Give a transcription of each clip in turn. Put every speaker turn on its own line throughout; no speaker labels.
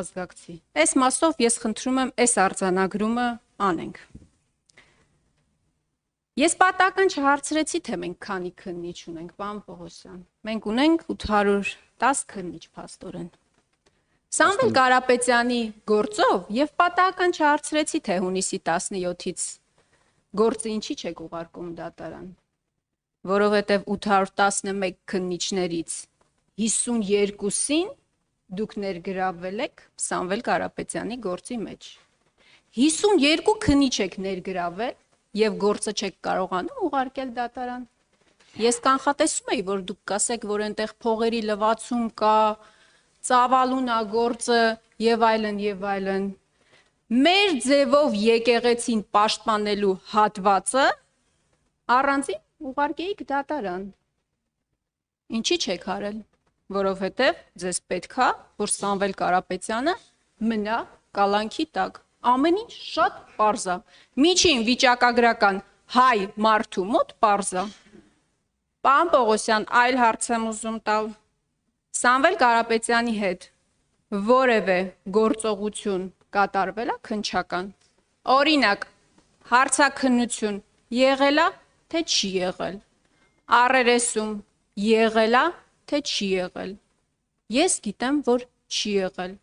ազգակցի։ Այս մասով ես խնդրում եմ այս արձանագրումը անենք։ Ես պատահական չհարցրեցի, թե մենք քանի քննիչ ունենք, պարոն Պողոսյան։ Մենք ունենք 810 քննիչ փաստորեն։ Սամվել Կարապետյանի գործով եւ պատահական չհարցրեցի, թե հունիսի 17-ից գործը ինչի չեք ուղարկում դատարան, որովհետեւ 811 քննիչներից 52-ին դուք ներգրավվել եք Սամվել Կարապետյանի գործի մեջ։ 52 քննիչ եք ներգրավել եւ գործը չեք կարողանում ուղարկել դատարան։ Ես կանխատեսում էի, որ դուք կասեք, որ այնտեղ փողերի լվացում կա, ծավալուն է գործը եւ այլն եւ այլն։ Մեր ձևով եկեղեցին պաշտպանելու հատվածը առանձին ուղարկեիք դատարան։ Ինչի չեք արել, որովհետեւ ձեզ պետքա, որ Սամվել Կարապետյանը մնա կալանքի տակ։ Ամեն ինչ շատ պարզ է։ Միջին վիճակագրական հայ մարդու մոտ պարզ է։ Պարոն Պողոսյան, այլ հարց եմ ուզում տալ։ Սամվել Կարապետյանի հետ որևէ գործողություն կատարվել է քննչական։ Օրինակ, հարցաքննություն եղել է, թե չի եղել։ Առերեսում եղել է, թե չի եղել։ Ես գիտեմ, որ չի եղել։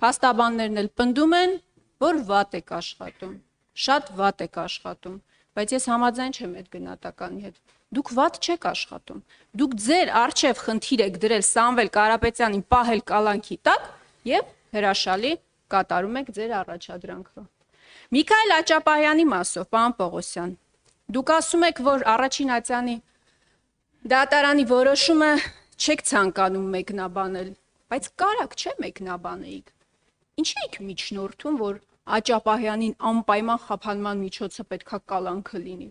Փաստաբաններն էլ պնդում են, որ վատ եք աշխատում, շատ վատ եք աշխատում, բայց ես համաձայն չեմ այդ գնահատականի հետ։ Դուք վատ չեք աշխատում։ Դուք ձեր առջև խնդիր եք դրել Սամվել Կարապետյանին պահել կալանքի տակ եւ հրաշալի կատարում եք ձեր առաջադրանքը։ Միքայել Աճապահյանի մասով, պարոն Պողոսյան, դուք ասում եք, որ առաջին ատյանի դատարանի որոշումը չեք ցանկանում մեկնաբանել, բայց կարակ չէ մեկնաբանեիք։ Ինչի եք միջնորդում, որ Աճապահյանին անպայման խափանման միջոցը պետքա կալանքը լինի։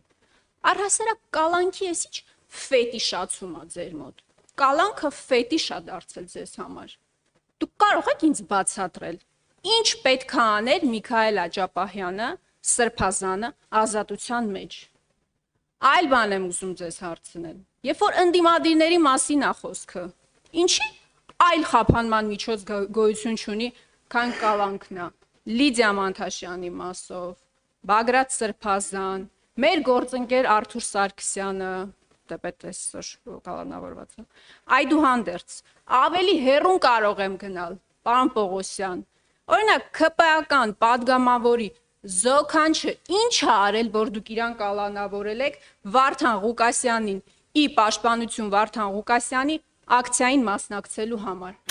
Առհասարակ կալանքի էս ինչ ֆետիշացում է ձեր մոտ։ Կալանքը ֆետիշ է դարձել ձեզ համար։ Դուք կարող եք ինձ բացատրել, ինչ պետքա աներ Միքայել Աճապահյանը, Սրբազանը ազատության մեջ։ Այլ բան եմ ուզում ձեզ հարցնել։ Երբ որ ընդդիմադիրների մասին է խոսքը, ինչի այլ խափանման միջոց գոյություն չունի, քան կալանքն է։ Լիդիա Մանթաշյանի մասով, Բագրատ Սրբազան, մեր գործընկեր Արթուր Սարգսյանը, դեպետեսոր կալանավորված է։ Այդուհանդերձ, ավելի հեռուն կարող եմ գնալ, պարոն Պողոսյան։ Օրինակ, ՔՊԱ-կան падգամավորի Զոքանչը ինչ է արել, որ դուք իրան կալանավորել եք Վարդան Ղուկասյանին, ի պաշտպանություն Վարդան Ղուկասյանի ակցիային մասնակցելու համար։